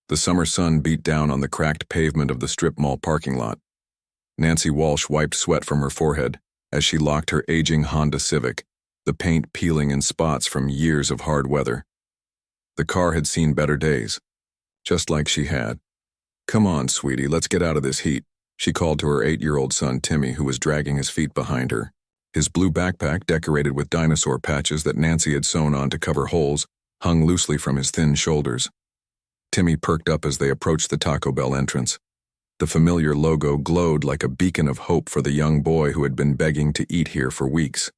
The summer sun beat down on the cracked pavement of the strip mall parking lot. Nancy Walsh wiped sweat from her forehead as she locked her aging Honda Civic, the paint peeling in spots from years of hard weather. The car had seen better days, just like she had. "Come on, sweetie, let's get out of this heat," she called to her 8-year-old son Timmy, who was dragging his feet behind her. His blue backpack, decorated with dinosaur patches that Nancy had sewn on to cover holes, hung loosely from his thin shoulders. Timmy perked up as they approached the Taco Bell entrance. The familiar logo glowed like a beacon of hope for the young boy who had been begging to eat here for weeks.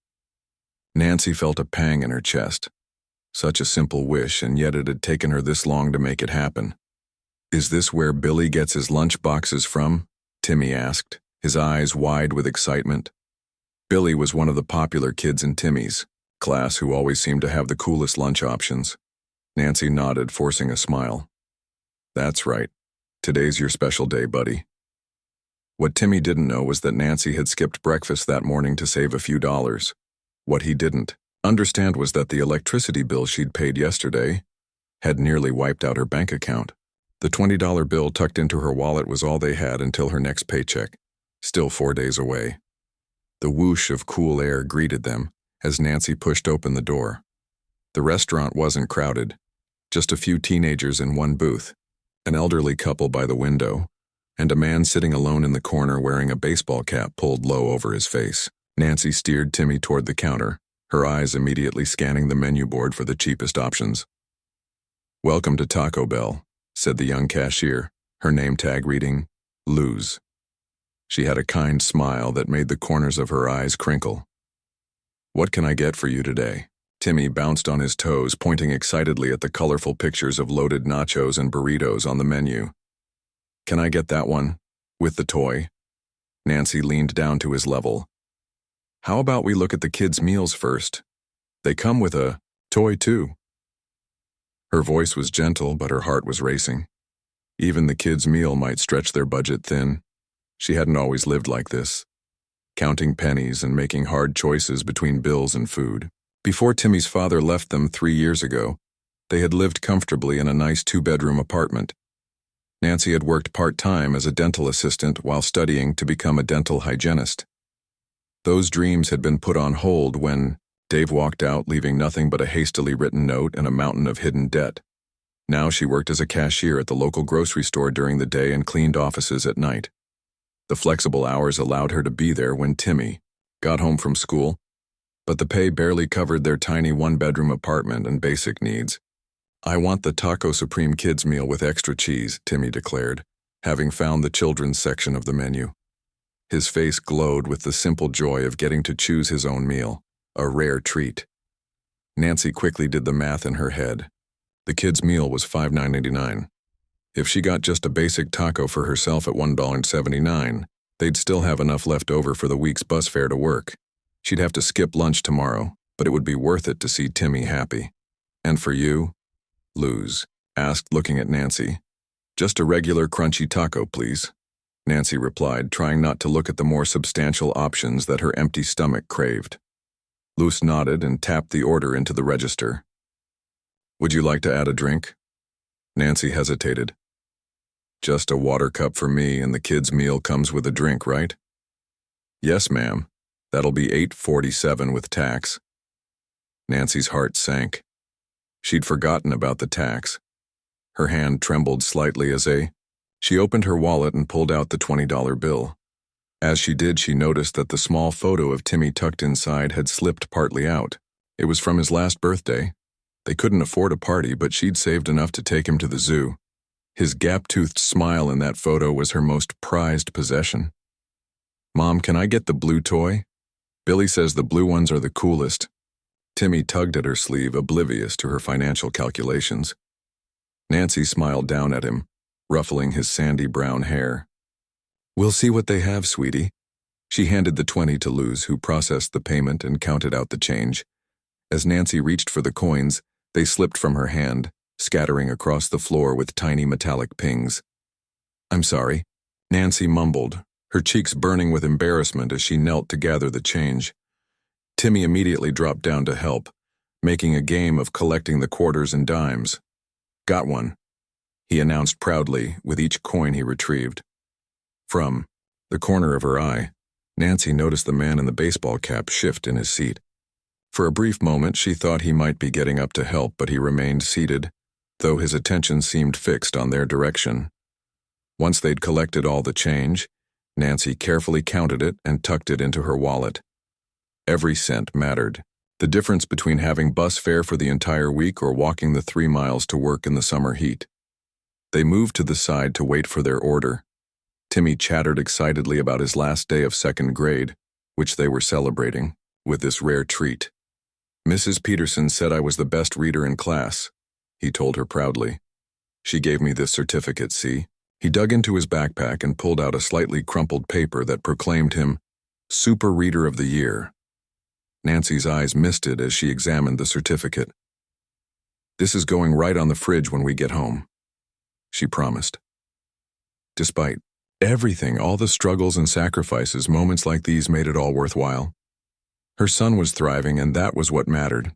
Nancy felt a pang in her chest. Such a simple wish, and yet it had taken her this long to make it happen. "Is this where Billy gets his lunch boxes from?" Timmy asked, his eyes wide with excitement. Billy was one of the popular kids in Timmy's class who always seemed to have the coolest lunch options. Nancy nodded, forcing a smile. "That's right. Today's your special day, buddy." What Timmy didn't know was that Nancy had skipped breakfast that morning to save a few dollars. What he didn't understand was that the electricity bill she'd paid yesterday had nearly wiped out her bank account. The $20 bill tucked into her wallet was all they had until her next paycheck, still 4 days away. The whoosh of cool air greeted them as Nancy pushed open the door. The restaurant wasn't crowded, just a few teenagers in one booth, an elderly couple by the window, and a man sitting alone in the corner wearing a baseball cap pulled low over his face. Nancy steered Timmy toward the counter, her eyes immediately scanning the menu board for the cheapest options. "Welcome to Taco Bell," said the young cashier, her name tag reading, Luz. She had a kind smile that made the corners of her eyes crinkle. "What can I get for you today?" Timmy bounced on his toes, pointing excitedly at the colorful pictures of loaded nachos and burritos on the menu. "Can I get that one? With the toy?" Nancy leaned down to his level. "How about we look at the kids' meals first? They come with a toy, too." Her voice was gentle, but her heart was racing. Even the kids' meal might stretch their budget thin. She hadn't always lived like this, counting pennies and making hard choices between bills and food. Before Timmy's father left them 3 years ago, they had lived comfortably in a nice 2-bedroom apartment. Nancy had worked part-time as a dental assistant while studying to become a dental hygienist. Those dreams had been put on hold when Dave walked out, leaving nothing but a hastily written note and a mountain of hidden debt. Now she worked as a cashier at the local grocery store during the day and cleaned offices at night. The flexible hours allowed her to be there when Timmy got home from school, but the pay barely covered their tiny 1-bedroom apartment and basic needs. "I want the Taco Supreme kids meal with extra cheese," Timmy declared, having found the children's section of the menu. His face glowed with the simple joy of getting to choose his own meal, a rare treat. Nancy quickly did the math in her head. The kids' meal was $5.99. If she got just a basic taco for herself at $1.79, they'd still have enough left over for the week's bus fare to work. She'd have to skip lunch tomorrow, but it would be worth it to see Timmy happy. "And for you?" Luz asked, looking at Nancy. "Just a regular crunchy taco, please," Nancy replied, trying not to look at the more substantial options that her empty stomach craved. Luz nodded and tapped the order into the register. "Would you like to add a drink?" Nancy hesitated. "Just a water cup for me, and the kids' meal comes with a drink, right?" "Yes, ma'am. That'll be $8.47 with tax." Nancy's heart sank. She'd forgotten about the tax. Her hand trembled slightly as she opened her wallet and pulled out the $20 bill. As she did, she noticed that the small photo of Timmy tucked inside had slipped partly out. It was from his last birthday. They couldn't afford a party, but she'd saved enough to take him to the zoo. His gap-toothed smile in that photo was her most prized possession. "Mom, can I get the blue toy? Billy says the blue ones are the coolest." Timmy tugged at her sleeve, oblivious to her financial calculations. Nancy smiled down at him, ruffling his sandy brown hair. "We'll see what they have, sweetie." She handed the 20 to Luz, who processed the payment and counted out the change. As Nancy reached for the coins, they slipped from her hand, scattering across the floor with tiny metallic pings. "I'm sorry," Nancy mumbled, her cheeks burning with embarrassment as she knelt to gather the change. Timmy immediately dropped down to help, making a game of collecting the quarters and dimes. "Got one." he announced proudly with each coin he retrieved. From the corner of her eye, Nancy noticed the man in the baseball cap shift in his seat. For a brief moment, she thought he might be getting up to help, but he remained seated, though his attention seemed fixed on their direction. Once they'd collected all the change, Nancy carefully counted it and tucked it into her wallet. Every cent mattered. The difference between having bus fare for the entire week or walking the 3 miles to work in the summer heat. They moved to the side to wait for their order. Timmy chattered excitedly about his last day of 2nd grade, which they were celebrating, with this rare treat. "Mrs. Peterson said I was the best reader in class," he told her proudly. "She gave me this certificate, see?" He dug into his backpack and pulled out a slightly crumpled paper that proclaimed him Super Reader of the Year. Nancy's eyes misted as she examined the certificate. "This is going right on the fridge when we get home," she promised. Despite everything, all the struggles and sacrifices, moments like these made it all worthwhile. Her son was thriving, and that was what mattered.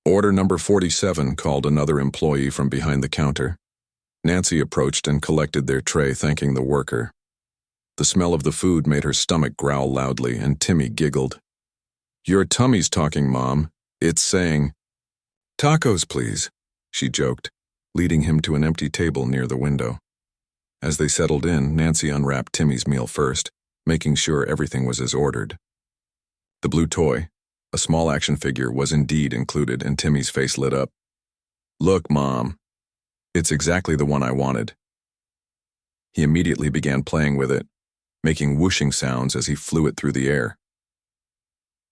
"Order number 47, called another employee from behind the counter. Nancy approached and collected their tray, thanking the worker. The smell of the food made her stomach growl loudly, and Timmy giggled. "Your tummy's talking, Mom. It's saying, 'Tacos, please,'" she joked, leading him to an empty table near the window. As they settled in, Nancy unwrapped Timmy's meal first, making sure everything was as ordered. The blue toy, a small action figure, was indeed included, and Timmy's face lit up. "Look, Mom. It's exactly the one I wanted." He immediately began playing with it, making whooshing sounds as he flew it through the air.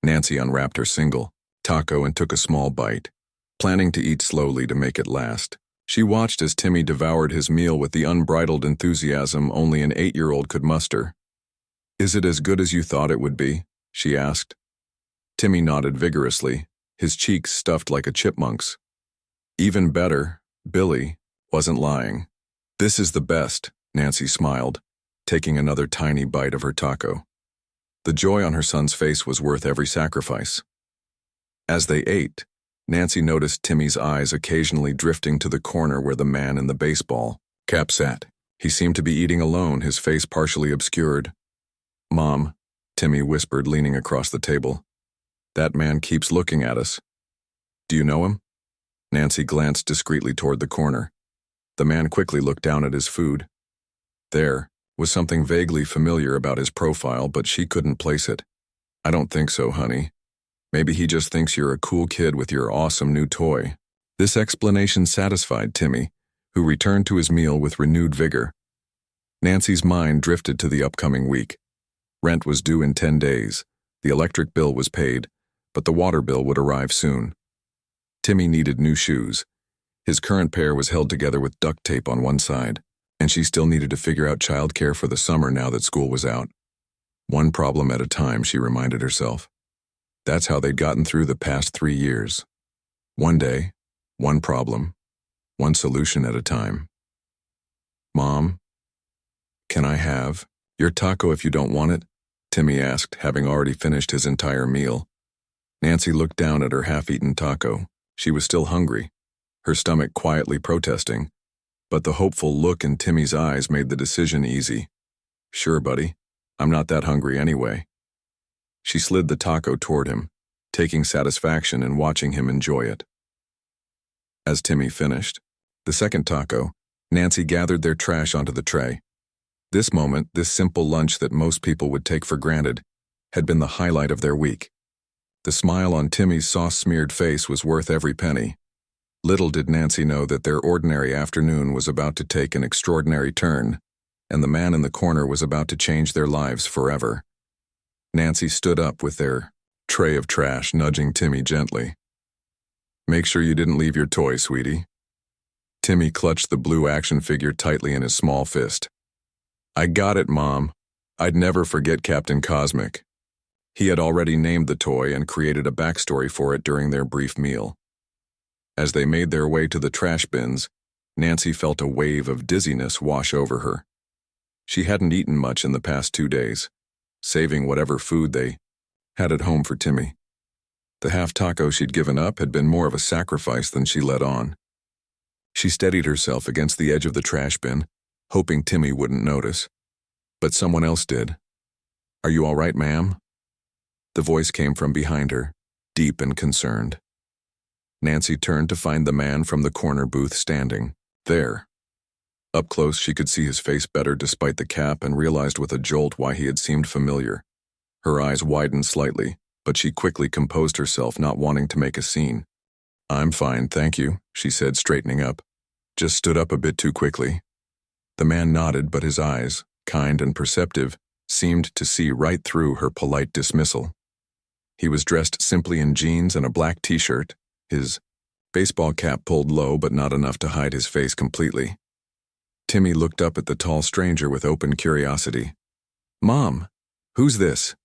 Nancy unwrapped her single taco and took a small bite, planning to eat slowly to make it last. She watched as Timmy devoured his meal with the unbridled enthusiasm only an 8-year-old could muster. "Is it as good as you thought it would be?" she asked. Timmy nodded vigorously, his cheeks stuffed like a chipmunk's. "Even better, Billy wasn't lying." "This is the best," Nancy smiled, taking another tiny bite of her taco. The joy on her son's face was worth every sacrifice. As they ate, Nancy noticed Timmy's eyes occasionally drifting to the corner where the man in the baseball cap sat. He seemed to be eating alone, his face partially obscured. "Mom," Timmy whispered, leaning across the table. "That man keeps looking at us. Do you know him?" Nancy glanced discreetly toward the corner. The man quickly looked down at his food. There was something vaguely familiar about his profile, but she couldn't place it. "I don't think so, honey. Maybe he just thinks you're a cool kid with your awesome new toy." This explanation satisfied Timmy, who returned to his meal with renewed vigor. Nancy's mind drifted to the upcoming week. Rent was due in 10 days. The electric bill was paid, but the water bill would arrive soon. Timmy needed new shoes. His current pair was held together with duct tape on one side, and she still needed to figure out childcare for the summer now that school was out. One problem at a time, she reminded herself. That's how they'd gotten through the past 3 years. One day, one problem, one solution at a time. "Mom, can I have your taco if you don't want it?" Timmy asked, having already finished his entire meal. Nancy looked down at her half-eaten taco. She was still hungry, her stomach quietly protesting, but the hopeful look in Timmy's eyes made the decision easy. "Sure, buddy. I'm not that hungry anyway." She slid the taco toward him, taking satisfaction in watching him enjoy it. As Timmy finished the second taco, Nancy gathered their trash onto the tray. This moment, this simple lunch that most people would take for granted, had been the highlight of their week. The smile on Timmy's sauce-smeared face was worth every penny. Little did Nancy know that their ordinary afternoon was about to take an extraordinary turn, and the man in the corner was about to change their lives forever. Nancy stood up with their tray of trash, nudging Timmy gently. "Make sure you didn't leave your toy, sweetie." Timmy clutched the blue action figure tightly in his small fist. "I got it, Mom. I'd never forget Captain Cosmic." He had already named the toy and created a backstory for it during their brief meal. As they made their way to the trash bins, Nancy felt a wave of dizziness wash over her. She hadn't eaten much in the past 2 days, saving whatever food they had at home for Timmy. The half taco she'd given up had been more of a sacrifice than she let on. She steadied herself against the edge of the trash bin, hoping Timmy wouldn't notice. But someone else did. "Are you all right, ma'am?" The voice came from behind her, deep and concerned. Nancy turned to find the man from the corner booth standing there. Up close, she could see his face better despite the cap and realized with a jolt why he had seemed familiar. Her eyes widened slightly, but she quickly composed herself, not wanting to make a scene. "I'm fine, thank you," she said, straightening up. "Just stood up a bit too quickly." The man nodded, but his eyes, kind and perceptive, seemed to see right through her polite dismissal. He was dressed simply in jeans and a black t-shirt, his baseball cap pulled low but not enough to hide his face completely. Timmy looked up at the tall stranger with open curiosity. "Mom, who's this?"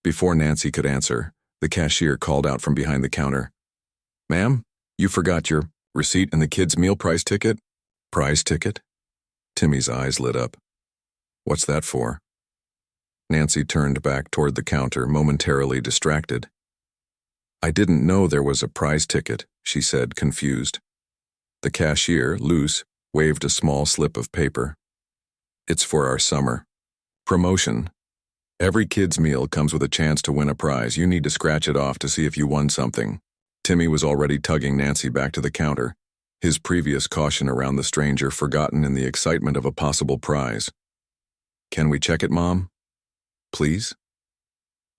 Before Nancy could answer, the cashier called out from behind the counter. "Ma'am, you forgot your receipt and the kid's meal price ticket?" "Prize ticket?" Timmy's eyes lit up. "What's that for?" Nancy turned back toward the counter, momentarily distracted. "I didn't know there was a prize ticket," she said, confused. The cashier, loose, waved a small slip of paper. "It's for our summer promotion. Every kid's meal comes with a chance to win a prize. You need to scratch it off to see if you won something." Timmy was already tugging Nancy back to the counter, his previous caution around the stranger forgotten in the excitement of a possible prize. "Can we check it, Mom? Please?"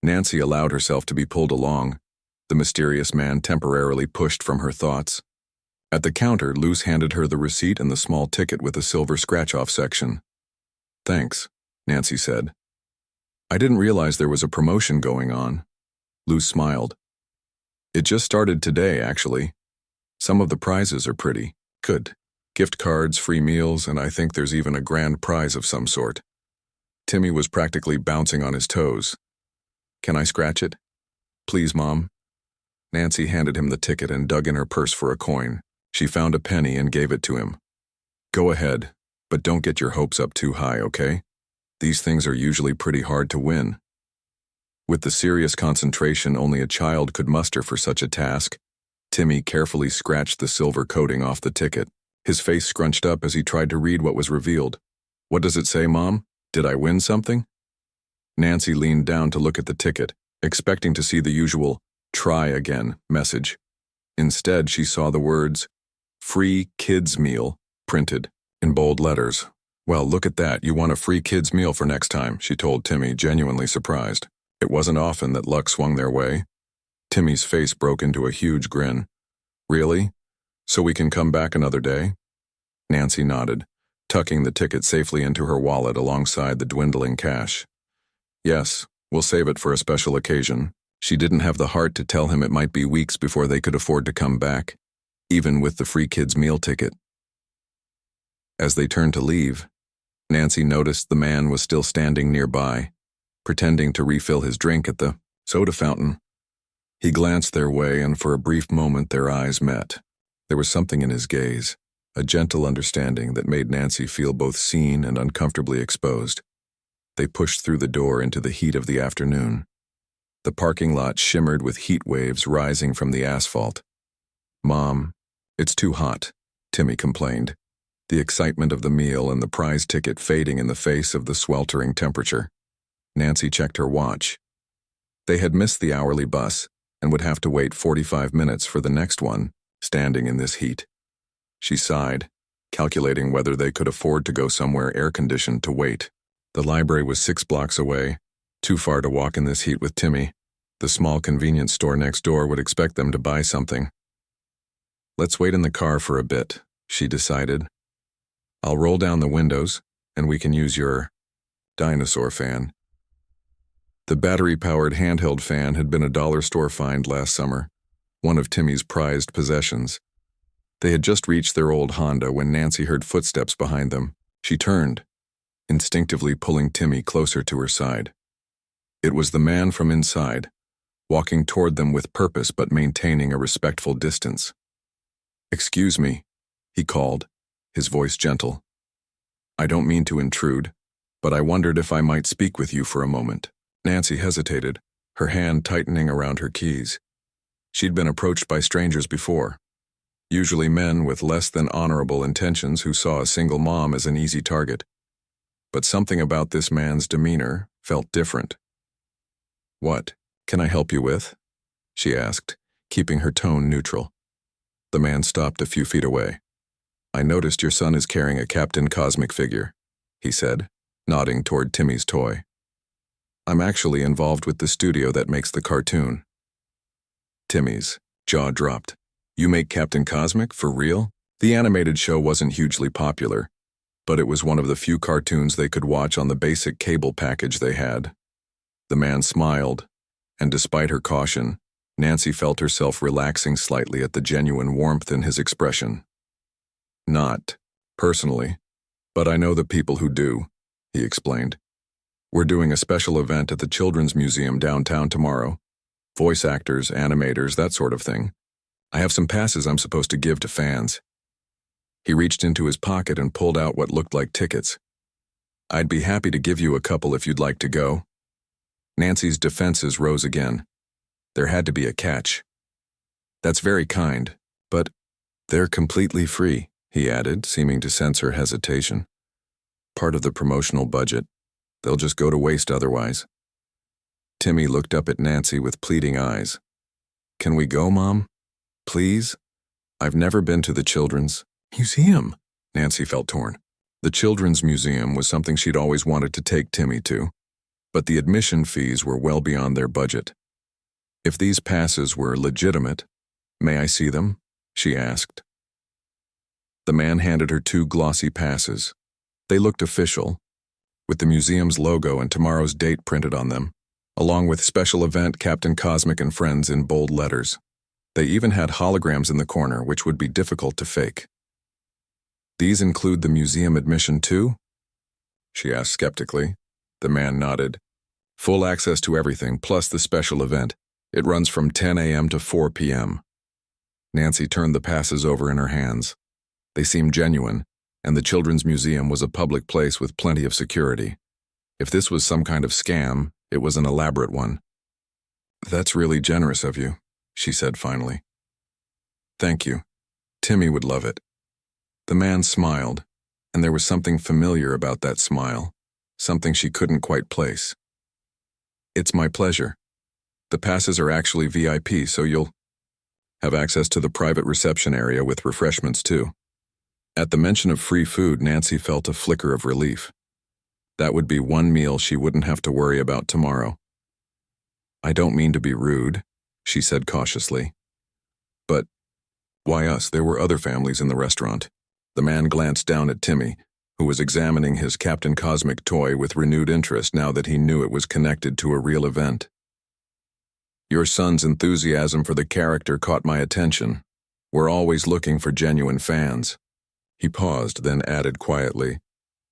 Nancy allowed herself to be pulled along, the mysterious man temporarily pushed from her thoughts. At the counter, Luce handed her the receipt and the small ticket with a silver scratch-off section. "Thanks," Nancy said. "I didn't realize there was a promotion going on." Luce smiled. "It just started today, actually. Some of the prizes are pretty good. Gift cards, free meals, and I think there's even a grand prize of some sort." Timmy was practically bouncing on his toes. "Can I scratch it?" "Please, Mom." Nancy handed him the ticket and dug in her purse for a coin. She found a penny and gave it to him. "Go ahead, but don't get your hopes up too high, okay? These things are usually pretty hard to win." With the serious concentration only a child could muster for such a task, Timmy carefully scratched the silver coating off the ticket. His face scrunched up as he tried to read what was revealed. "What does it say, Mom? Did I win something?" Nancy leaned down to look at the ticket, expecting to see the usual "try again" message. Instead, she saw the words, "Free kids meal," printed in bold letters. "Well, look at that. You won a free kids meal for next time," she told Timmy, genuinely surprised. It wasn't often that luck swung their way. Timmy's face broke into a huge grin. "Really? So we can come back another day?" Nancy nodded, tucking the ticket safely into her wallet alongside the dwindling cash. "Yes, we'll save it for a special occasion." She didn't have the heart to tell him it might be weeks before they could afford to come back, even with the free kids meal ticket. As they turned to leave, Nancy noticed the man was still standing nearby, pretending to refill his drink at the soda fountain. He glanced their way, and for a brief moment their eyes met. There was something in his gaze, a gentle understanding that made Nancy feel both seen and uncomfortably exposed. They pushed through the door into the heat of the afternoon. The parking lot shimmered with heat waves rising from the asphalt. "Mom, it's too hot," Timmy complained, the excitement of the meal and the prize ticket fading in the face of the sweltering temperature. Nancy checked her watch. They had missed the hourly bus and would have to wait 45 minutes for the next one, standing in this heat. She sighed, calculating whether they could afford to go somewhere air-conditioned to wait. The library was 6 blocks away, too far to walk in this heat with Timmy. The small convenience store next door would expect them to buy something. "Let's wait in the car for a bit," she decided. "I'll roll down the windows, and we can use your dinosaur fan." The battery-powered handheld fan had been a dollar store find last summer, one of Timmy's prized possessions. They had just reached their old Honda when Nancy heard footsteps behind them. She turned, instinctively pulling Timmy closer to her side. It was the man from inside, walking toward them with purpose but maintaining a respectful distance. "Excuse me," he called, his voice gentle. "I don't mean to intrude, but I wondered if I might speak with you for a moment." Nancy hesitated, her hand tightening around her keys. She'd been approached by strangers before. usually men with less than honorable intentions who saw a single mom as an easy target. But something about this man's demeanor felt different. "What can I help you with?" she asked, keeping her tone neutral. The man stopped a few feet away. "I noticed your son is carrying a Captain Cosmic figure," he said, nodding toward Timmy's toy. "I'm actually involved with the studio that makes the cartoon." Timmy's jaw dropped. "You make Captain Cosmic, for real?" The animated show wasn't hugely popular, but it was one of the few cartoons they could watch on the basic cable package they had. The man smiled, and despite her caution, Nancy felt herself relaxing slightly at the genuine warmth in his expression. "Not personally, but I know the people who do," he explained. "We're doing a special event at the Children's Museum downtown tomorrow. Voice actors, animators, that sort of thing. I have some passes I'm supposed to give to fans." He reached into his pocket and pulled out what looked like tickets. "I'd be happy to give you a couple if you'd like to go." Nancy's defenses rose again. There had to be a catch. "That's very kind, but they're completely free," he added, seeming to sense her hesitation. "Part of the promotional budget. They'll just go to waste otherwise." Timmy looked up at Nancy with pleading eyes. "Can we go, Mom? Please? I've never been to the Children's Museum." Nancy felt torn. The Children's Museum was something she'd always wanted to take Timmy to, but the admission fees were well beyond their budget. "If these passes were legitimate, may I see them?" she asked. The man handed her 2 glossy passes. They looked official, with the museum's logo and tomorrow's date printed on them, along with special event Captain Cosmic and Friends in bold letters. They even had holograms in the corner, which would be difficult to fake. "These include the museum admission too?" she asked skeptically. The man nodded. "Full access to everything, plus the special event. It runs from 10 a.m. to 4 p.m. Nancy turned the passes over in her hands. They seemed genuine, and the Children's Museum was a public place with plenty of security. If this was some kind of scam, it was an elaborate one. "That's really generous of you," she said finally. "Thank you. Timmy would love it." The man smiled, and there was something familiar about that smile, something she couldn't quite place. "It's my pleasure. The passes are actually VIP, so you'll have access to the private reception area with refreshments too." At the mention of free food, Nancy felt a flicker of relief. That would be one meal she wouldn't have to worry about tomorrow. "I don't mean to be rude," she said cautiously. "But why us? There were other families in the restaurant." The man glanced down at Timmy, who was examining his Captain Cosmic toy with renewed interest now that he knew it was connected to a real event. "Your son's enthusiasm for the character caught my attention. We're always looking for genuine fans." He paused, then added quietly,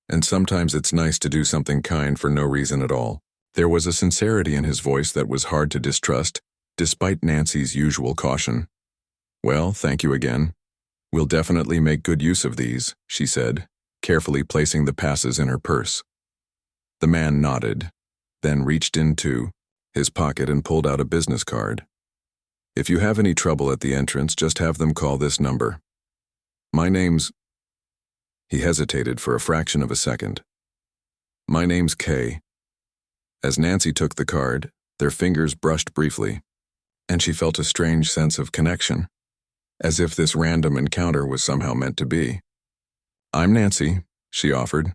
"And sometimes it's nice to do something kind for no reason at all." There was a sincerity in his voice that was hard to distrust, despite Nancy's usual caution. "Well, thank you again. We'll definitely make good use of these," she said, carefully placing the passes in her purse. The man nodded, then reached into his pocket and pulled out a business card. "If you have any trouble at the entrance, just have them call this number. My name's—" He hesitated for a fraction of a second. "My name's Kay." As Nancy took the card, their fingers brushed briefly, and she felt a strange sense of connection, as if this random encounter was somehow meant to be. "I'm Nancy," she offered,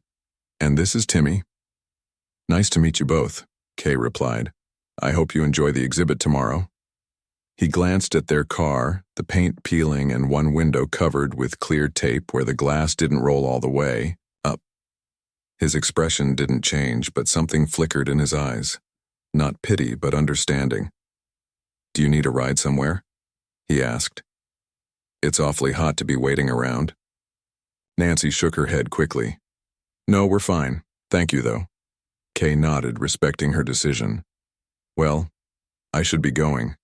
"and this is Timmy." "Nice to meet you both," Kay replied. "I hope you enjoy the exhibit tomorrow." He glanced at their car, the paint peeling and one window covered with clear tape where the glass didn't roll all the way up. His expression didn't change, but something flickered in his eyes. Not pity, but understanding. "Do you need a ride somewhere?" he asked. "It's awfully hot to be waiting around." Nancy shook her head quickly. "No, we're fine. Thank you, though." Kay nodded, respecting her decision. "Well, I should be going.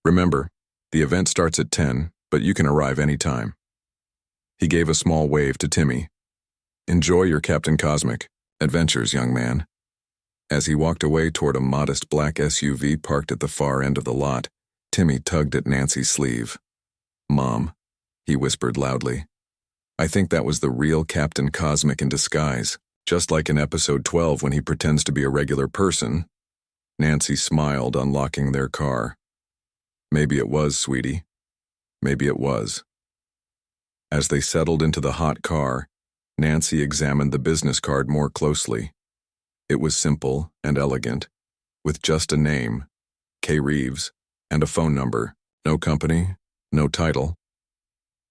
Remember, the event starts at 10, but you can arrive any time." He gave a small wave to Timmy. "Enjoy your Captain Cosmic adventures, young man." As he walked away toward a modest black SUV parked at the far end of the lot, Timmy tugged at Nancy's sleeve. "Mom," he whispered loudly. I think that was the real Captain Cosmic in disguise, just like in episode 12 when he pretends to be a regular person. Nancy smiled, unlocking their car. Maybe it was, sweetie. Maybe it was. As they settled into the hot car, Nancy examined the business card more closely. It was simple and elegant, with just a name, K. Reeves, and a phone number. No company, no title.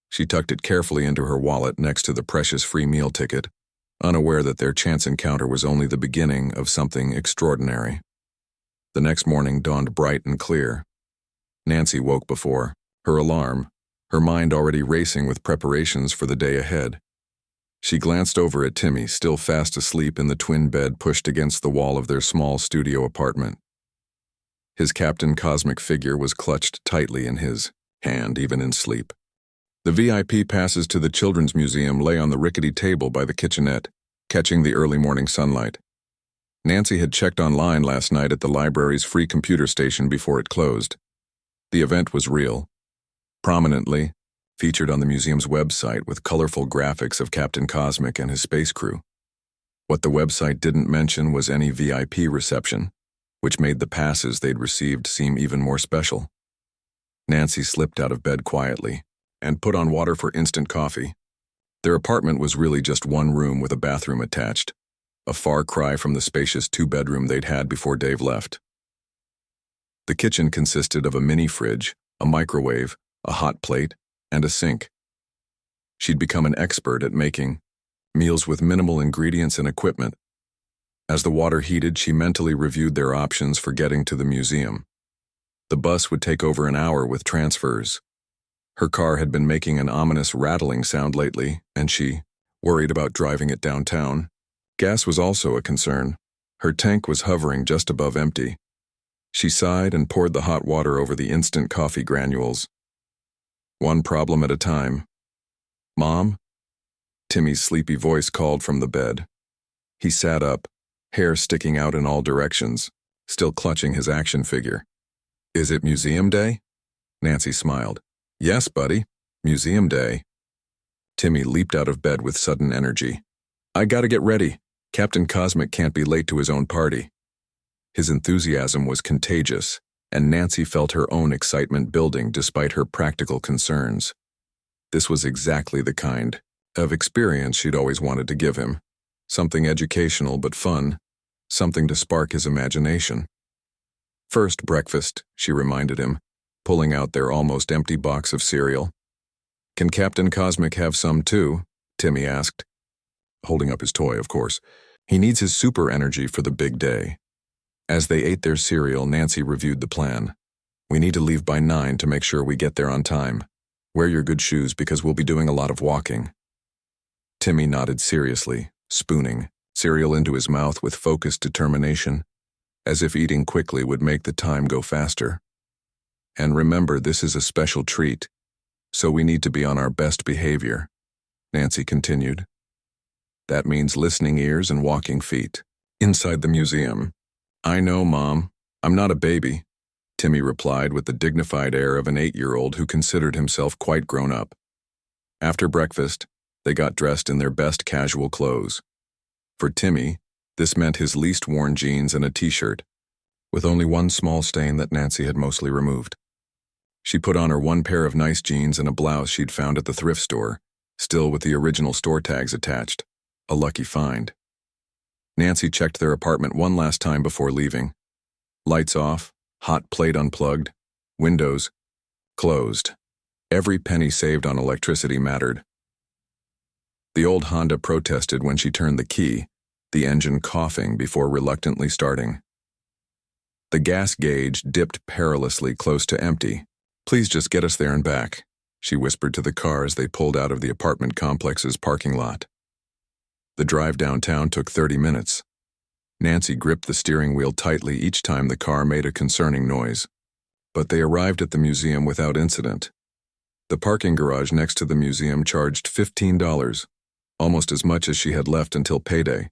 She tucked it carefully into her wallet next to the precious free meal ticket, unaware that their chance encounter was only the beginning of something extraordinary. The next morning dawned bright and clear. Nancy woke before her alarm, her mind already racing with preparations for the day ahead. She glanced over at Timmy, still fast asleep in the twin bed pushed against the wall of their small studio apartment. His Captain Cosmic figure was clutched tightly in his hand, even in sleep. The VIP passes to the Children's Museum lay on the rickety table by the kitchenette, catching the early morning sunlight. Nancy had checked online last night at the library's free computer station before it closed. The event was real. Prominently, featured on the museum's website with colorful graphics of Captain Cosmic and his space crew. What the website didn't mention was any VIP reception, which made the passes they'd received seem even more special. Nancy slipped out of bed quietly and put on water for instant coffee. Their apartment was really just one room with a bathroom attached, a far cry from the spacious two-bedroom they'd had before Dave left. The kitchen consisted of a mini fridge, a microwave, a hot plate, and a sink. She'd become an expert at making meals with minimal ingredients and equipment. As the water heated, she mentally reviewed their options for getting to the museum. The bus would take over an hour with transfers. Her car had been making an ominous rattling sound lately, and she worried about driving it downtown. Gas was also a concern. Her tank was hovering just above empty. She sighed and poured the hot water over the instant coffee granules. One problem at a time. Mom? Timmy's sleepy voice called from the bed. He sat up, hair sticking out in all directions, still clutching his action figure. Is it museum day? Nancy smiled. Yes, buddy. Museum day. Timmy leaped out of bed with sudden energy. I gotta get ready. Captain Cosmic can't be late to his own party. His enthusiasm was contagious, and Nancy felt her own excitement building despite her practical concerns. This was exactly the kind of experience she'd always wanted to give him. Something educational but fun, something to spark his imagination. First, breakfast, she reminded him, pulling out their almost empty box of cereal. Can Captain Cosmic have some too? Timmy asked, holding up his toy, of course. He needs his super energy for the big day. As they ate their cereal, Nancy reviewed the plan. We need to leave by 9 to make sure we get there on time. Wear your good shoes because we'll be doing a lot of walking. Timmy nodded seriously, spooning cereal into his mouth with focused determination, as if eating quickly would make the time go faster. And remember, this is a special treat, so we need to be on our best behavior, Nancy continued. That means listening ears and walking feet. Inside the museum. I know, Mom. I'm not a baby, Timmy replied with the dignified air of an 8-year-old who considered himself quite grown up. After breakfast, they got dressed in their best casual clothes. For Timmy, this meant his least worn jeans and a t-shirt, with only one small stain that Nancy had mostly removed. She put on her one pair of nice jeans and a blouse she'd found at the thrift store, still with the original store tags attached. A lucky find. Nancy checked their apartment one last time before leaving. Lights off, hot plate unplugged, windows closed. Every penny saved on electricity mattered. The old Honda protested when she turned the key, the engine coughing before reluctantly starting. The gas gauge dipped perilously close to empty. Please just get us there and back, she whispered to the car as they pulled out of the apartment complex's parking lot. The drive downtown took 30 minutes. Nancy gripped the steering wheel tightly each time the car made a concerning noise. But they arrived at the museum without incident. The parking garage next to the museum charged $15, almost as much as she had left until payday.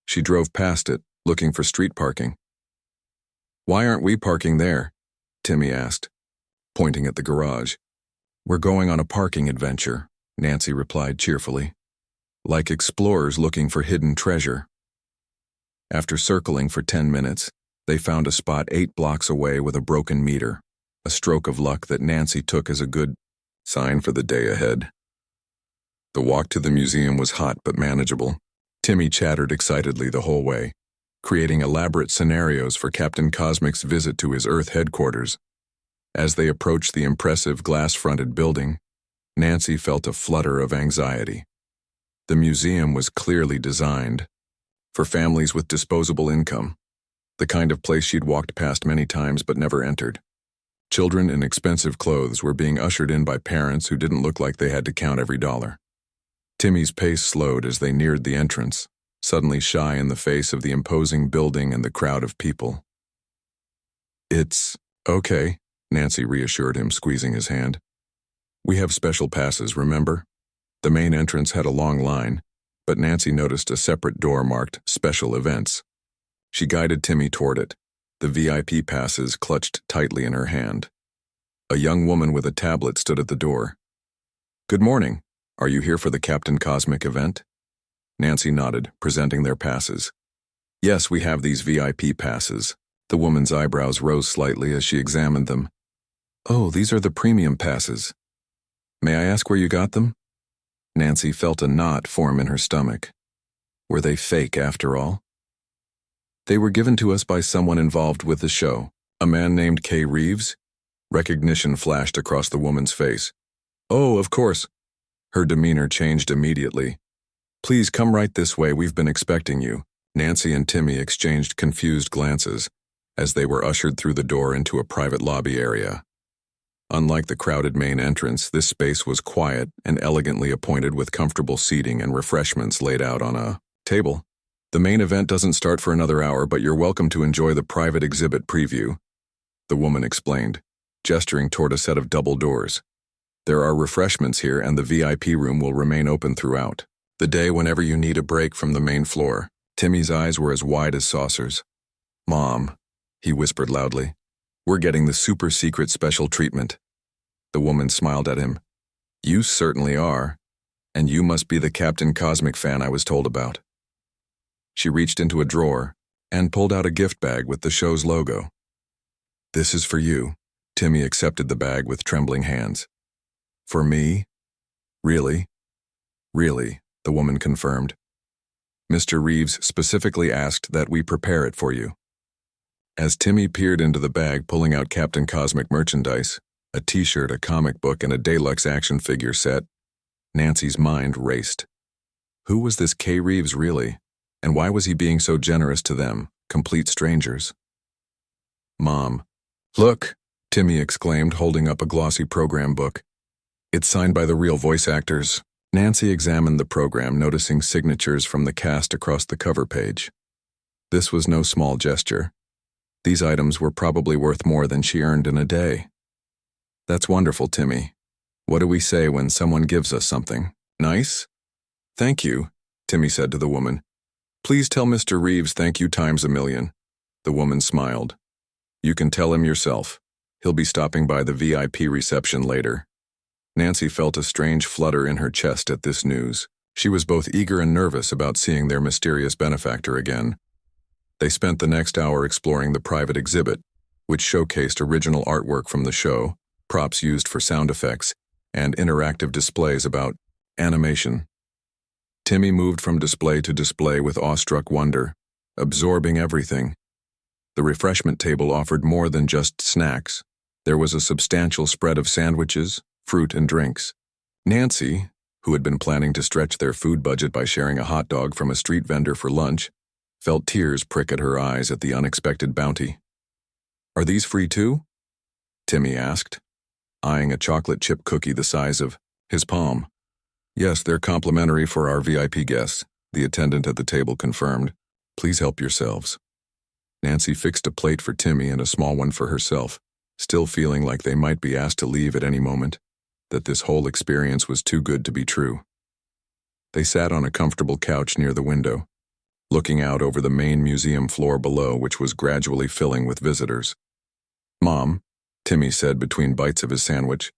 She drove past it, looking for street parking. Why aren't we parking there? Timmy asked, pointing at the garage. We're going on a parking adventure, Nancy replied cheerfully. Like explorers looking for hidden treasure. After circling for 10 minutes, they found a spot 8 blocks away with a broken meter, a stroke of luck that Nancy took as a good sign for the day ahead. The walk to the museum was hot but manageable. Timmy chattered excitedly the whole way, creating elaborate scenarios for Captain Cosmic's visit to his Earth headquarters. As they approached the impressive glass-fronted building, Nancy felt a flutter of anxiety. The museum was clearly designed for families with disposable income, the kind of place she'd walked past many times but never entered. Children in expensive clothes were being ushered in by parents who didn't look like they had to count every dollar. Timmy's pace slowed as they neared the entrance, suddenly shy in the face of the imposing building and the crowd of people. It's okay, Nancy reassured him, squeezing his hand. We have special passes, remember? The main entrance had a long line, but Nancy noticed a separate door marked Special Events. She guided Timmy toward it, the VIP passes clutched tightly in her hand. A young woman with a tablet stood at the door. Good morning. Are you here for the Captain Cosmic event? Nancy nodded, presenting their passes. Yes, we have these VIP passes. The woman's eyebrows rose slightly as she examined them. Oh, these are the premium passes. May I ask where you got them? Nancy felt a knot form in her stomach. Were they fake after all? They were given to us by someone involved with the show, a man named Keanu Reeves. Recognition flashed across the woman's face. Oh, of course. Her demeanor changed immediately. Please come right this way, we've been expecting you. Nancy and Timmy exchanged confused glances as they were ushered through the door into a private lobby area. Unlike the crowded main entrance, this space was quiet and elegantly appointed with comfortable seating and refreshments laid out on a table. The main event doesn't start for another hour, but you're welcome to enjoy the private exhibit preview, the woman explained, gesturing toward a set of double doors. There are refreshments here and the VIP room will remain open throughout the day whenever you need a break from the main floor. Timmy's eyes were as wide as saucers. Mom, he whispered loudly. We're getting the super secret special treatment. The woman smiled at him. You certainly are, and you must be the Captain Cosmic fan I was told about. She reached into a drawer and pulled out a gift bag with the show's logo. This is for you. Timmy accepted the bag with trembling hands. For me? Really? Really, the woman confirmed. Mr. Reeves specifically asked that we prepare it for you. As Timmy peered into the bag, pulling out Captain Cosmic merchandise, a t-shirt, a comic book, and a deluxe action figure set, Nancy's mind raced. Who was this Keanu Reeves really? And why was he being so generous to them, complete strangers? Mom. Look, Timmy exclaimed, holding up a glossy program book. It's signed by the real voice actors. Nancy examined the program, noticing signatures from the cast across the cover page. This was no small gesture. These items were probably worth more than she earned in a day. That's wonderful, Timmy. What do we say when someone gives us something? Nice? Thank you, Timmy said to the woman. Please tell Mr. Reeves thank you times a million. The woman smiled. You can tell him yourself. He'll be stopping by the VIP reception later. Nancy felt a strange flutter in her chest at this news. She was both eager and nervous about seeing their mysterious benefactor again. They spent the next hour exploring the private exhibit, which showcased original artwork from the show, props used for sound effects, and interactive displays about animation. Timmy moved from display to display with awestruck wonder, absorbing everything. The refreshment table offered more than just snacks. There was a substantial spread of sandwiches, fruit, and drinks. Nancy, who had been planning to stretch their food budget by sharing a hot dog from a street vendor for lunch, felt tears prick at her eyes at the unexpected bounty. Are these free too? Timmy asked, eyeing a chocolate chip cookie the size of his palm. Yes, they're complimentary for our VIP guests, the attendant at the table confirmed. Please help yourselves. Nancy fixed a plate for Timmy and a small one for herself, still feeling like they might be asked to leave at any moment, that this whole experience was too good to be true. They sat on a comfortable couch near the window, looking out over the main museum floor below, which was gradually filling with visitors. Mom, Timmy said between bites of his sandwich.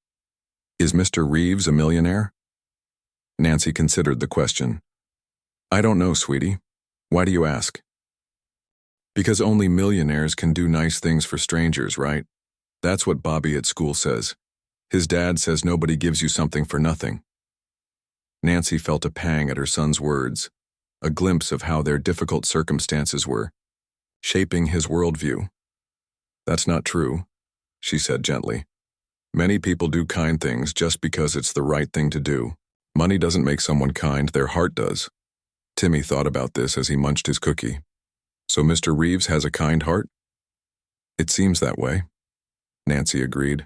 Is Mr. Reeves a millionaire? Nancy considered the question. I don't know, sweetie. Why do you ask? Because only millionaires can do nice things for strangers, right? That's what Bobby at school says. His dad says nobody gives you something for nothing. Nancy felt a pang at her son's words, a glimpse of how their difficult circumstances were shaping his worldview. That's not true, she said gently. Many people do kind things just because it's the right thing to do. Money doesn't make someone kind, their heart does. Timmy thought about this as he munched his cookie. So Mr. Reeves has a kind heart? It seems that way, Nancy agreed.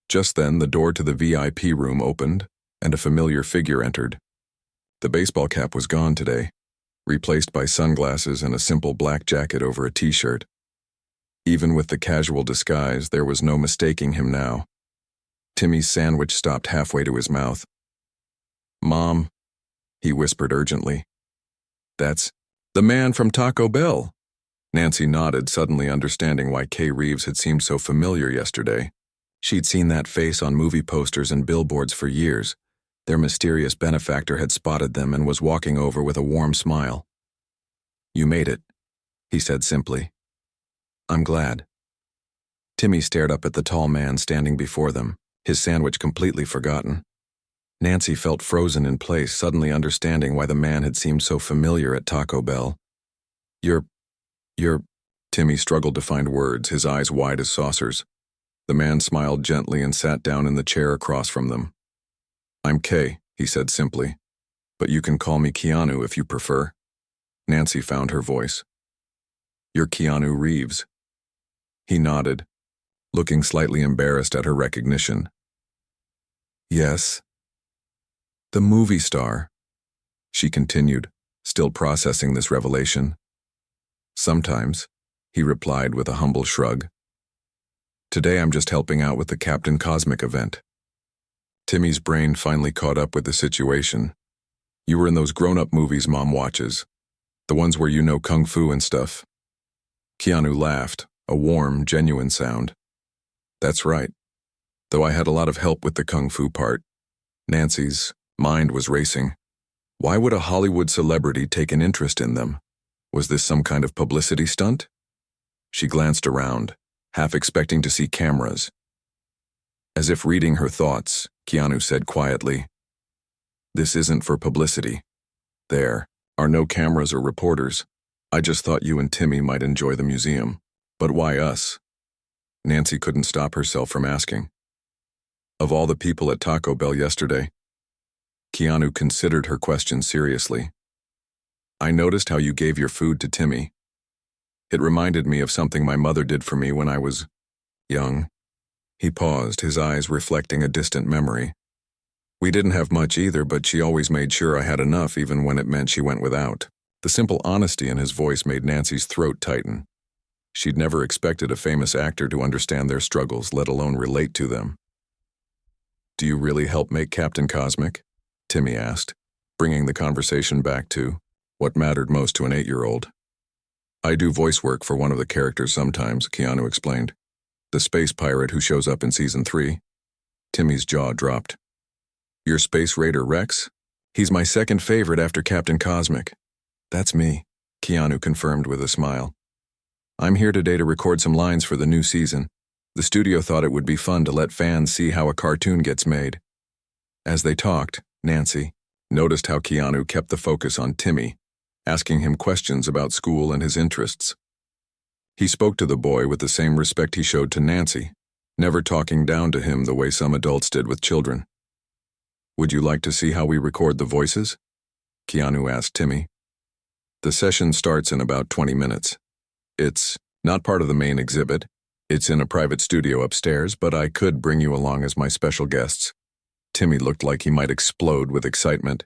Just then, the door to the VIP room opened, and a familiar figure entered. The baseball cap was gone today, replaced by sunglasses and a simple black jacket over a t-shirt. Even with the casual disguise, there was no mistaking him now. Timmy's sandwich stopped halfway to his mouth. Mom, he whispered urgently. That's the man from Taco Bell. Nancy nodded, suddenly understanding why Kay Reeves had seemed so familiar yesterday. She'd seen that face on movie posters and billboards for years. Their mysterious benefactor had spotted them and was walking over with a warm smile. You made it, he said simply. I'm glad. Timmy stared up at the tall man standing before them, his sandwich completely forgotten. Nancy felt frozen in place, suddenly understanding why the man had seemed so familiar at Taco Bell. You're... Timmy struggled to find words, his eyes wide as saucers. The man smiled gently and sat down in the chair across from them. I'm Kay, he said simply, but you can call me Keanu if you prefer. Nancy found her voice. You're Keanu Reeves. He nodded, looking slightly embarrassed at her recognition. Yes. The movie star, she continued, still processing this revelation. Sometimes, he replied with a humble shrug. Today I'm just helping out with the Captain Cosmic event. Timmy's brain finally caught up with the situation. You were in those grown-up movies Mom watches, the ones where you know kung fu and stuff. Keanu laughed, a warm, genuine sound. That's right. Though I had a lot of help with the kung fu part. Nancy's mind was racing. Why would a Hollywood celebrity take an interest in them? Was this some kind of publicity stunt? She glanced around, half expecting to see cameras. As if reading her thoughts, Keanu said quietly, This isn't for publicity. There are no cameras or reporters. I just thought you and Timmy might enjoy the museum. But why us? Nancy couldn't stop herself from asking. Of all the people at Taco Bell yesterday, Keanu considered her question seriously. I noticed how you gave your food to Timmy. It reminded me of something my mother did for me when I was young. He paused, his eyes reflecting a distant memory. We didn't have much either, but she always made sure I had enough even when it meant she went without. The simple honesty in his voice made Nancy's throat tighten. She'd never expected a famous actor to understand their struggles, let alone relate to them. Do you really help make Captain Cosmic? Timmy asked, bringing the conversation back to what mattered most to an 8-year-old. I do voice work for one of the characters sometimes, Keanu explained. The space pirate who shows up in season 3. Timmy's jaw dropped. Your Space Raider Rex? He's my second favorite after Captain Cosmic. That's me, Keanu confirmed with a smile. I'm here today to record some lines for the new season. The studio thought it would be fun to let fans see how a cartoon gets made. As they talked, Nancy noticed how Keanu kept the focus on Timmy, asking him questions about school and his interests. He spoke to the boy with the same respect he showed to Nancy, never talking down to him the way some adults did with children. Would you like to see how we record the voices? Keanu asked Timmy. The session starts in about 20 minutes. It's not part of the main exhibit. It's in a private studio upstairs, but I could bring you along as my special guests. Timmy looked like he might explode with excitement.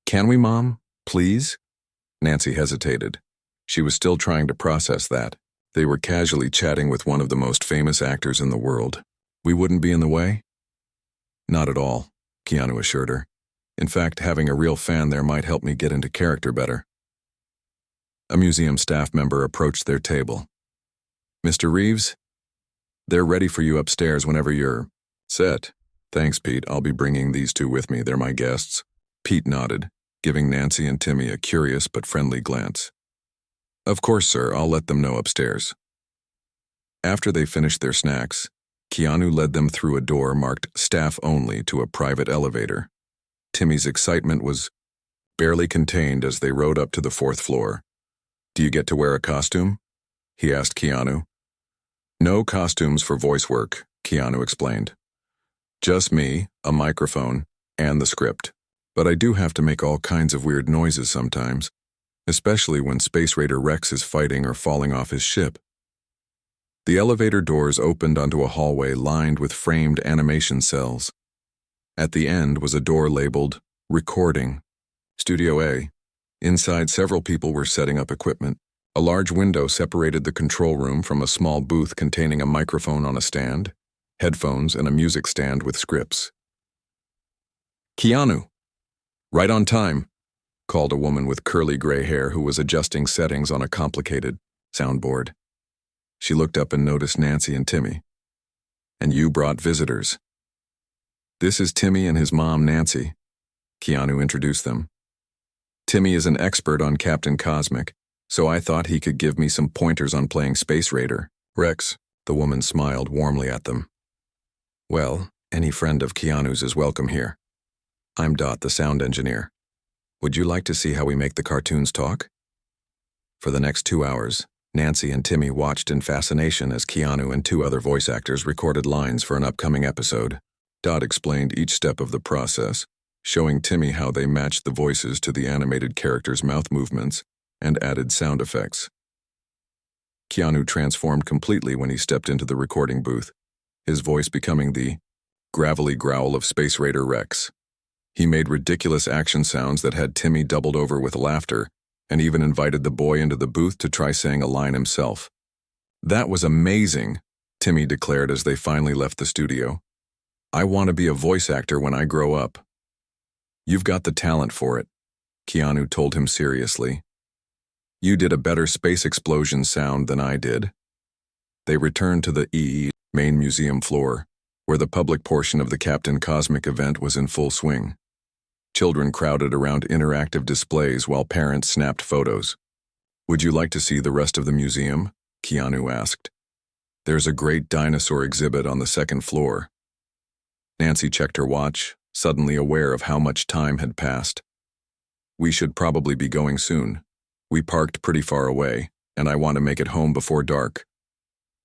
Can we, Mom? Please? Nancy hesitated. She was still trying to process that. They were casually chatting with one of the most famous actors in the world. We wouldn't be in the way? Not at all, Keanu assured her. In fact, having a real fan there might help me get into character better. A museum staff member approached their table. Mr. Reeves? They're ready for you upstairs whenever you're set. Thanks, Pete. I'll be bringing these two with me. They're my guests. Pete nodded, giving Nancy and Timmy a curious but friendly glance. Of course, sir. I'll let them know upstairs. After they finished their snacks, Keanu led them through a door marked staff only to a private elevator. Timmy's excitement was barely contained as they rode up to the 4th floor. Do you get to wear a costume? He asked Keanu. No costumes for voice work, Keanu explained. Just me, a microphone, and the script. But I do have to make all kinds of weird noises sometimes, especially when Space Raider Rex is fighting or falling off his ship. The elevator doors opened onto a hallway lined with framed animation cells. At the end was a door labeled Recording, Studio A. Inside, several people were setting up equipment. A large window separated the control room from a small booth containing a microphone on a stand, headphones, and a music stand with scripts. Keanu! Right on time, called a woman with curly gray hair who was adjusting settings on a complicated soundboard. She looked up and noticed Nancy and Timmy. And you brought visitors. This is Timmy and his mom, Nancy. Keanu introduced them. Timmy is an expert on Captain Cosmic, so I thought he could give me some pointers on playing Space Raider. Rex, the woman smiled warmly at them. Well, any friend of Keanu's is welcome here. I'm Dot, the sound engineer. Would you like to see how we make the cartoons talk? For the next 2 hours, Nancy and Timmy watched in fascination as Keanu and 2 other voice actors recorded lines for an upcoming episode. Dot explained each step of the process, showing Timmy how they matched the voices to the animated characters' mouth movements and added sound effects. Keanu transformed completely when he stepped into the recording booth, his voice becoming the gravelly growl of Space Raider Rex. He made ridiculous action sounds that had Timmy doubled over with laughter, and even invited the boy into the booth to try saying a line himself. That was amazing, Timmy declared as they finally left the studio. I want to be a voice actor when I grow up. You've got the talent for it, Keanu told him seriously. You did a better space explosion sound than I did. They returned to the main museum floor, where the public portion of the Captain Cosmic event was in full swing. Children crowded around interactive displays while parents snapped photos. Would you like to see the rest of the museum? Keanu asked. There's a great dinosaur exhibit on the 2nd floor. Nancy checked her watch, suddenly aware of how much time had passed. We should probably be going soon. We parked pretty far away, and I want to make it home before dark.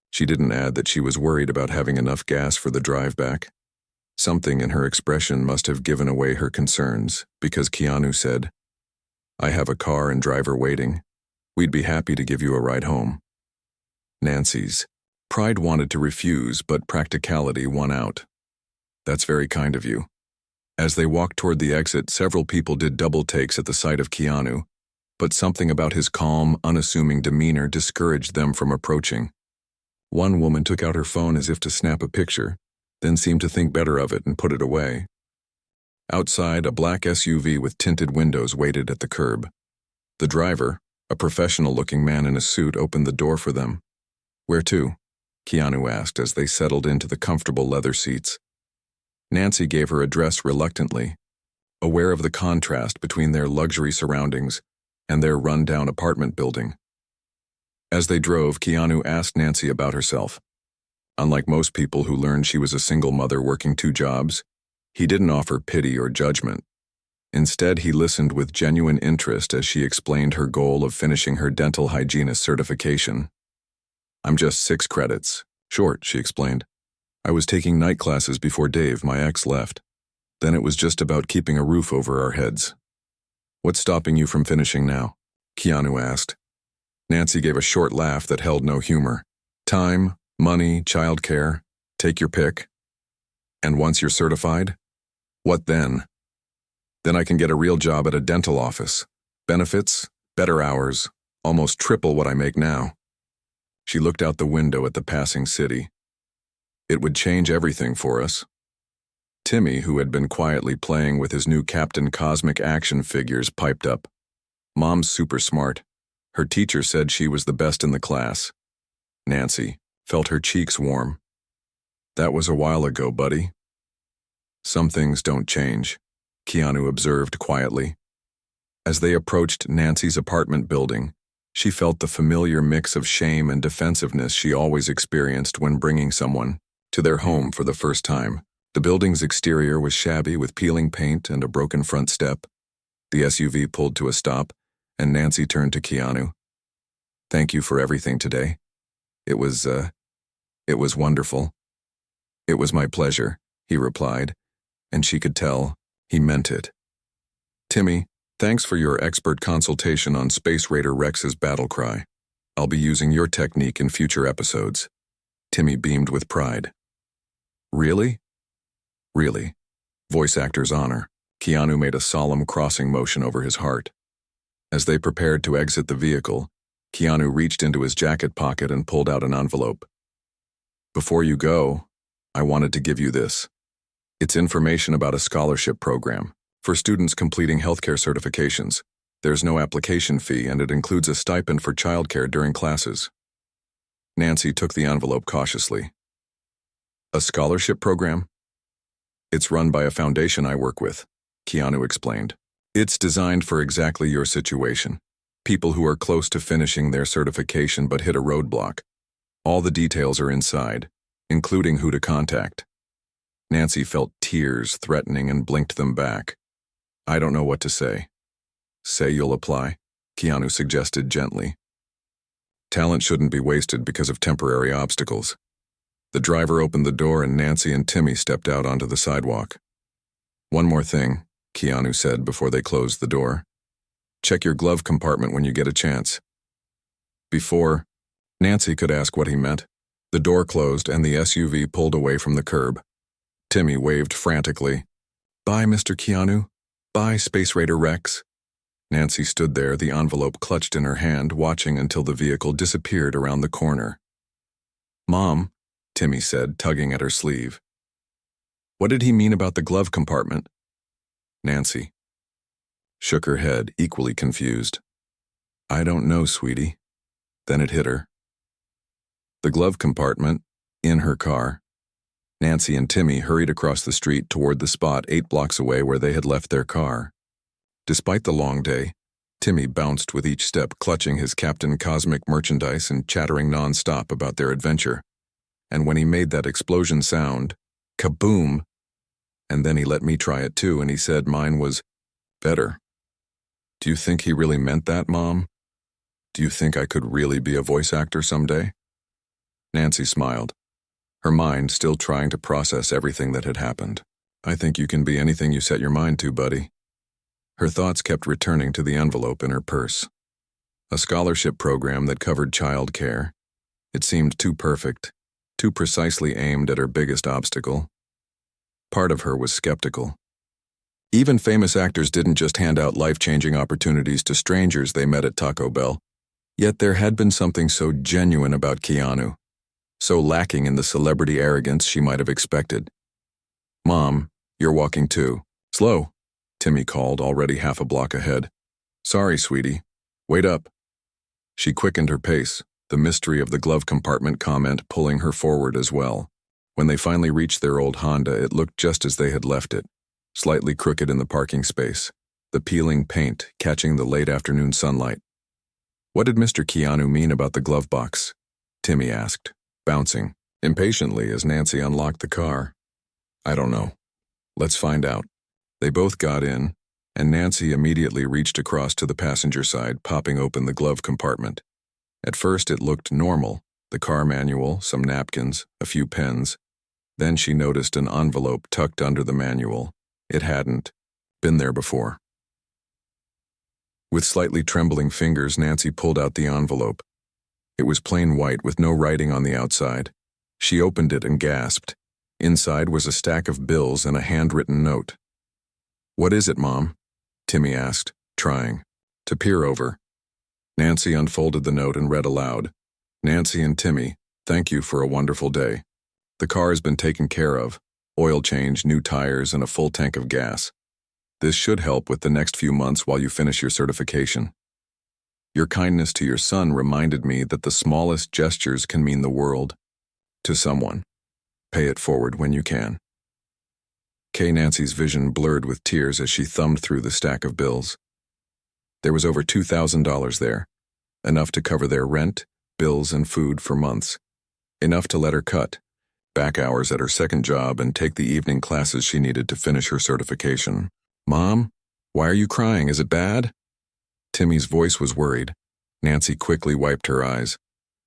She didn't add that she was worried about having enough gas for the drive back. Something in her expression must have given away her concerns, because Keanu said, I have a car and driver waiting. We'd be happy to give you a ride home. Nancy's pride wanted to refuse, but practicality won out. That's very kind of you. As they walked toward the exit, several people did double takes at the sight of Keanu, but something about his calm, unassuming demeanor discouraged them from approaching. One woman took out her phone as if to snap a picture, then seemed to think better of it and put it away. Outside, a black SUV with tinted windows waited at the curb. The driver, a professional-looking man in a suit, opened the door for them. Where to? Keanu asked as they settled into the comfortable leather seats. Nancy gave her address reluctantly, aware of the contrast between their luxury surroundings and their run-down apartment building. As they drove, Keanu asked Nancy about herself. Unlike most people who learned she was a single mother working 2 jobs, he didn't offer pity or judgment. Instead, he listened with genuine interest as she explained her goal of finishing her dental hygienist certification. I'm just 6 credits short, she explained. I was taking night classes before Dave, my ex, left. Then it was just about keeping a roof over our heads. What's stopping you from finishing now? Keanu asked. Nancy gave a short laugh that held no humor. Time, money, childcare, take your pick. And once you're certified? What then? Then I can get a real job at a dental office. Benefits, better hours, almost triple what I make now. She looked out the window at the passing city. It would change everything for us. Timmy, who had been quietly playing with his new Captain Cosmic action figures, piped up. Mom's super smart. Her teacher said she was the best in the class. Nancy felt her cheeks warm. That was a while ago, buddy. Some things don't change, Keanu observed quietly. As they approached Nancy's apartment building, she felt the familiar mix of shame and defensiveness she always experienced when bringing someone to their home for the first time. The building's exterior was shabby with peeling paint and a broken front step. The SUV pulled to a stop, and Nancy turned to Keanu. "Thank you for everything today. It was wonderful." "It was my pleasure," he replied, and she could tell he meant it. "Timmy, thanks for your expert consultation on Space Raider Rex's battle cry. I'll be using your technique in future episodes." Timmy beamed with pride. "Really?" "Really. Voice actor's honor." Keanu made a solemn crossing motion over his heart. As they prepared to exit the vehicle, Keanu reached into his jacket pocket and pulled out an envelope. "Before you go, I wanted to give you this. It's information about a scholarship program for students completing healthcare certifications. There's no application fee, and it includes a stipend for childcare during classes." Nancy took the envelope cautiously. "A scholarship program?" "It's run by a foundation I work with," Keanu explained. "It's designed for exactly your situation. People who are close to finishing their certification but hit a roadblock. All the details are inside, including who to contact." Nancy felt tears threatening and blinked them back. "I don't know what to say." "Say you'll apply," Keanu suggested gently. "Talent shouldn't be wasted because of temporary obstacles." The driver opened the door and Nancy and Timmy stepped out onto the sidewalk. "One more thing," Keanu said before they closed the door. "Check your glove compartment when you get a chance." Before Nancy could ask what he meant, the door closed and the SUV pulled away from the curb. Timmy waved frantically. "Bye, Mr. Keanu. Bye, Space Raider Rex." Nancy stood there, the envelope clutched in her hand, watching until the vehicle disappeared around the corner. "Mom," Timmy said, tugging at her sleeve. "What did he mean about the glove compartment?" Nancy shook her head, equally confused. "I don't know, sweetie." Then it hit her. The glove compartment, in her car. Nancy and Timmy hurried across the street toward the spot 8 blocks away where they had left their car. Despite the long day, Timmy bounced with each step, clutching his Captain Cosmic merchandise and chattering non-stop about their adventure. And when he made that explosion sound, kaboom! And then he let me try it too, and he said mine was better. "Do you think he really meant that, Mom? Do you think I could really be a voice actor someday?" Nancy smiled, her mind still trying to process everything that had happened. "I think you can be anything you set your mind to, buddy." Her thoughts kept returning to the envelope in her purse. A scholarship program that covered child care. It seemed too perfect, too precisely aimed at her biggest obstacle. Part of her was skeptical. Even famous actors didn't just hand out life-changing opportunities to strangers they met at Taco Bell. Yet there had been something so genuine about Keanu, so lacking in the celebrity arrogance she might have expected. "Mom, you're walking too. Slow," Timmy called, already half a block ahead. "Sorry, sweetie. Wait up." She quickened her pace, the mystery of the glove compartment comment pulling her forward as well. When they finally reached their old Honda, it looked just as they had left it, slightly crooked in the parking space, the peeling paint catching the late afternoon sunlight. "What did Mr. Keanu mean about the glove box?" Timmy asked, bouncing impatiently as Nancy unlocked the car. "I don't know. Let's find out." They both got in, and Nancy immediately reached across to the passenger side, popping open the glove compartment. At first it looked normal, the car manual, some napkins, a few pens. Then she noticed an envelope tucked under the manual. It hadn't been there before. With slightly trembling fingers, Nancy pulled out the envelope. It was plain white with no writing on the outside. She opened it and gasped. Inside was a stack of bills and a handwritten note. "What is it, Mom?" Timmy asked, trying to peer over. Nancy unfolded the note and read aloud. "Nancy and Timmy, thank you for a wonderful day. The car has been taken care of, oil change, new tires, and a full tank of gas. This should help with the next few months while you finish your certification. Your kindness to your son reminded me that the smallest gestures can mean the world to someone. Pay it forward when you can." Nancy's vision blurred with tears as she thumbed through the stack of bills. There was over $2,000 there, enough to cover their rent, bills, and food for months. Enough to let her cut back hours at her second job and take the evening classes she needed to finish her certification. "Mom, why are you crying? Is it bad?" Timmy's voice was worried. Nancy quickly wiped her eyes.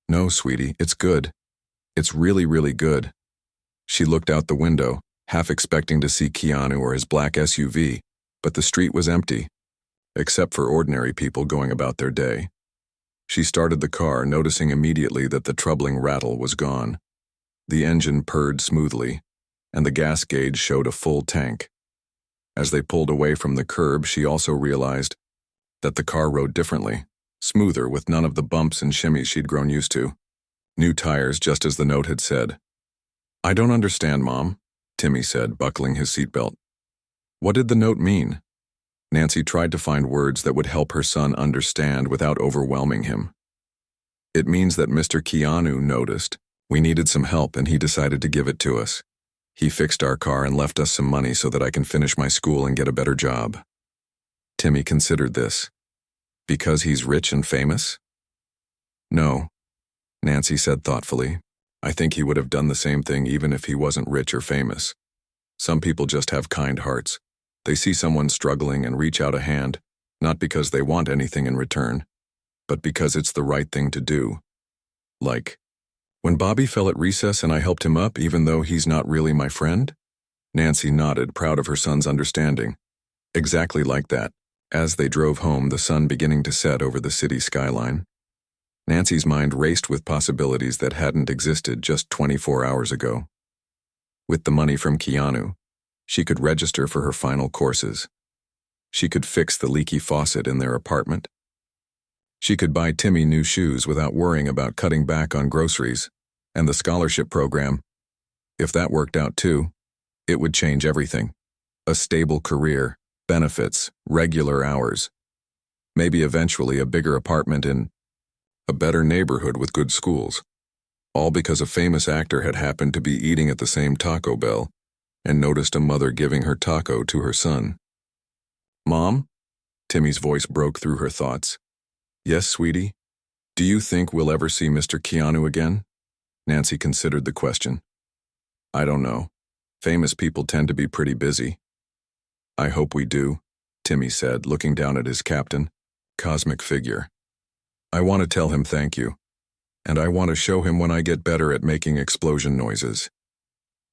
"No, sweetie, it's good. It's really, really good." She looked out the window, half expecting to see Keanu or his black SUV, but the street was empty, except for ordinary people going about their day. She started the car, noticing immediately that the troubling rattle was gone. The engine purred smoothly, and the gas gauge showed a full tank. As they pulled away from the curb, she also realized that the car rode differently, smoother with none of the bumps and shimmies she'd grown used to. New tires, just as the note had said. "I don't understand, Mom," Timmy said, buckling his seatbelt. "What did the note mean?" Nancy tried to find words that would help her son understand without overwhelming him. "It means that Mr. Keanu noticed we needed some help and he decided to give it to us. He fixed our car and left us some money so that I can finish my school and get a better job." Timmy considered this. "Because he's rich and famous?" "No," Nancy said thoughtfully. "I think he would have done the same thing even if he wasn't rich or famous. Some people just have kind hearts. They see someone struggling and reach out a hand, not because they want anything in return, but because it's the right thing to do. Like, when Bobby fell at recess and I helped him up even though he's not really my friend?" Nancy nodded, proud of her son's understanding. Exactly like that, as they drove home, the sun beginning to set over the city skyline. Nancy's mind raced with possibilities that hadn't existed just 24 hours ago. With the money from Keanu, she could register for her final courses. She could fix the leaky faucet in their apartment. She could buy Timmy new shoes without worrying about cutting back on groceries. And the scholarship program, if that worked out too, it would change everything. A stable career, benefits, regular hours. Maybe eventually a bigger apartment in a better neighborhood with good schools. All because a famous actor had happened to be eating at the same Taco Bell and noticed a mother giving her taco to her son. "Mom?" Timmy's voice broke through her thoughts. "Yes, sweetie? Do you think we'll ever see Mr. Keanu again?" Nancy considered the question. "I don't know. Famous people tend to be pretty busy." "I hope we do," Timmy said, looking down at his captain, cosmic figure. "I want to tell him thank you, and I want to show him when I get better at making explosion noises."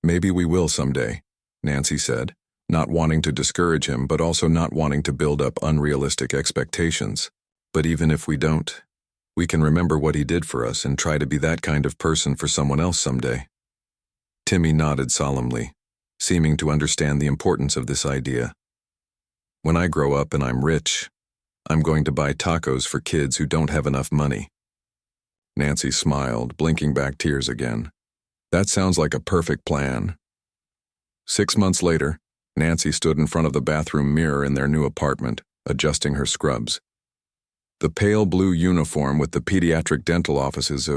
"Maybe we will someday," Nancy said, not wanting to discourage him but also not wanting to build up unrealistic expectations. "But even if we don't, we can remember what he did for us and try to be that kind of person for someone else someday." Timmy nodded solemnly, seeming to understand the importance of this idea. "When I grow up and I'm rich, I'm going to buy tacos for kids who don't have enough money." Nancy smiled, blinking back tears again. "That sounds like a perfect plan." 6 months later, Nancy stood in front of the bathroom mirror in their new apartment, adjusting her scrubs. The pale blue uniform with the pediatric dental office's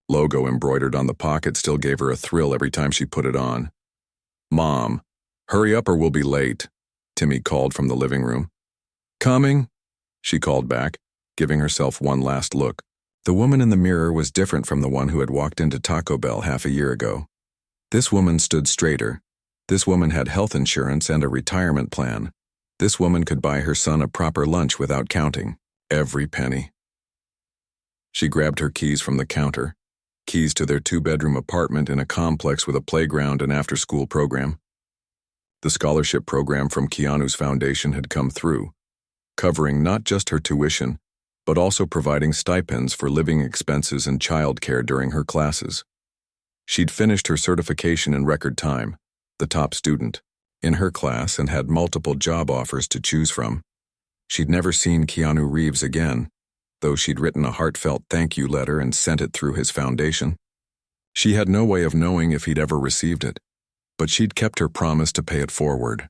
logo embroidered on the pocket still gave her a thrill every time she put it on. "Mom, hurry up or we'll be late," Timmy called from the living room. "Coming," she called back, giving herself one last look. The woman in the mirror was different from the one who had walked into Taco Bell half a year ago. This woman stood straighter. This woman had health insurance and a retirement plan. This woman could buy her son a proper lunch without counting every penny. She grabbed her keys from the counter, keys to their 2-bedroom apartment in a complex with a playground and after-school program. The scholarship program from Keanu's foundation had come through, covering not just her tuition, but also providing stipends for living expenses and childcare during her classes. She'd finished her certification in record time, the top student in her class, and had multiple job offers to choose from. She'd never seen Keanu Reeves again, though she'd written a heartfelt thank you letter and sent it through his foundation. She had no way of knowing if he'd ever received it, but she'd kept her promise to pay it forward.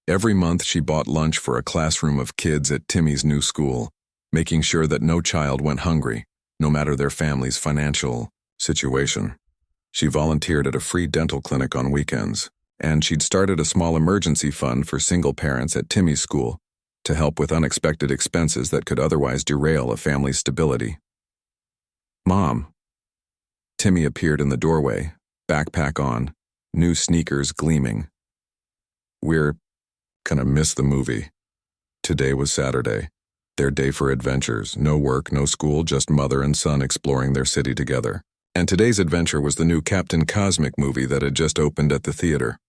Every month she bought lunch for a classroom of kids at Timmy's new school, making sure that no child went hungry, no matter their family's financial situation. She volunteered at a free dental clinic on weekends, and she'd started a small emergency fund for single parents at Timmy's school to help with unexpected expenses that could otherwise derail a family's stability. "Mom." Timmy appeared in the doorway, backpack on, new sneakers gleaming. "We're gonna miss the movie." Today was Saturday, their day for adventures. No work, no school, just mother and son exploring their city together. And today's adventure was the new Captain Cosmic movie that had just opened at the theater.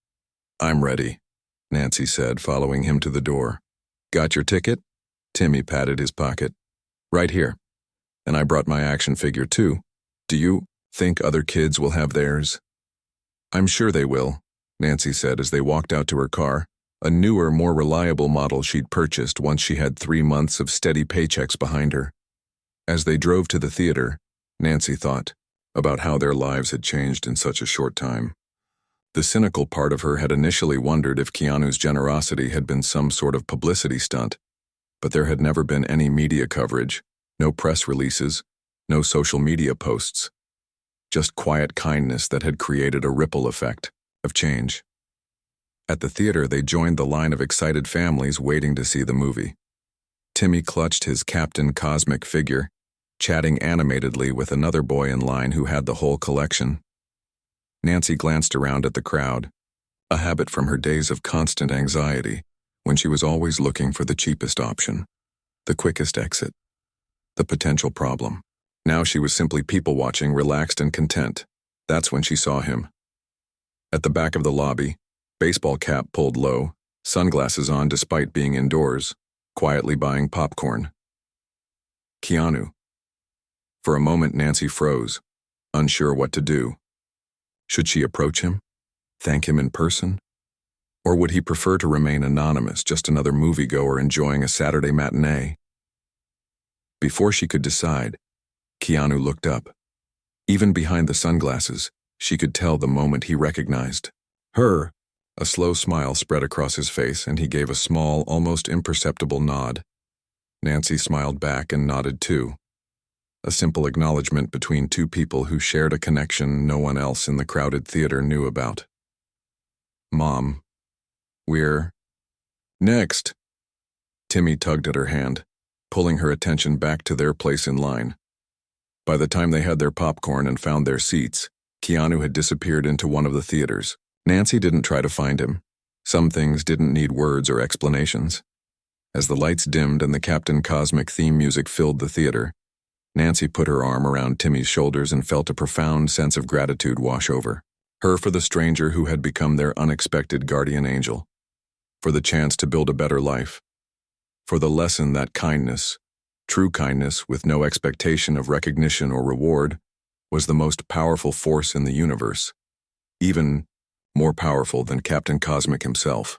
"I'm ready," Nancy said, following him to the door. "Got your ticket?" Timmy patted his pocket. "Right here. And I brought my action figure too. Do you think other kids will have theirs?" "I'm sure they will," Nancy said as they walked out to her car, a newer, more reliable model she'd purchased once she had 3 months of steady paychecks behind her. As they drove to the theater, Nancy thought about how their lives had changed in such a short time. The cynical part of her had initially wondered if Keanu's generosity had been some sort of publicity stunt, but there had never been any media coverage, no press releases, no social media posts. Just quiet kindness that had created a ripple effect of change. At the theater, they joined the line of excited families waiting to see the movie. Timmy clutched his Captain Cosmic figure, chatting animatedly with another boy in line who had the whole collection. Nancy glanced around at the crowd, a habit from her days of constant anxiety, when she was always looking for the cheapest option, the quickest exit, the potential problem. Now she was simply people-watching, relaxed and content. That's when she saw him. At the back of the lobby, baseball cap pulled low, sunglasses on despite being indoors, quietly buying popcorn. Keanu. For a moment, Nancy froze, unsure what to do. Should she approach him? Thank him in person? Or would he prefer to remain anonymous, just another moviegoer enjoying a Saturday matinee? Before she could decide, Keanu looked up. Even behind the sunglasses, she could tell the moment he recognized her. A slow smile spread across his face, and he gave a small, almost imperceptible nod. Nancy smiled back and nodded too. A simple acknowledgement between two people who shared a connection no one else in the crowded theater knew about. "Mom, we're..." "Next!" Timmy tugged at her hand, pulling her attention back to their place in line. By the time they had their popcorn and found their seats, Keanu had disappeared into one of the theaters. Nancy didn't try to find him. Some things didn't need words or explanations. As the lights dimmed and the Captain Cosmic theme music filled the theater, Nancy put her arm around Timmy's shoulders and felt a profound sense of gratitude wash over her for the stranger who had become their unexpected guardian angel, for the chance to build a better life, for the lesson that kindness, true kindness with no expectation of recognition or reward, was the most powerful force in the universe, even more powerful than Captain Cosmic himself.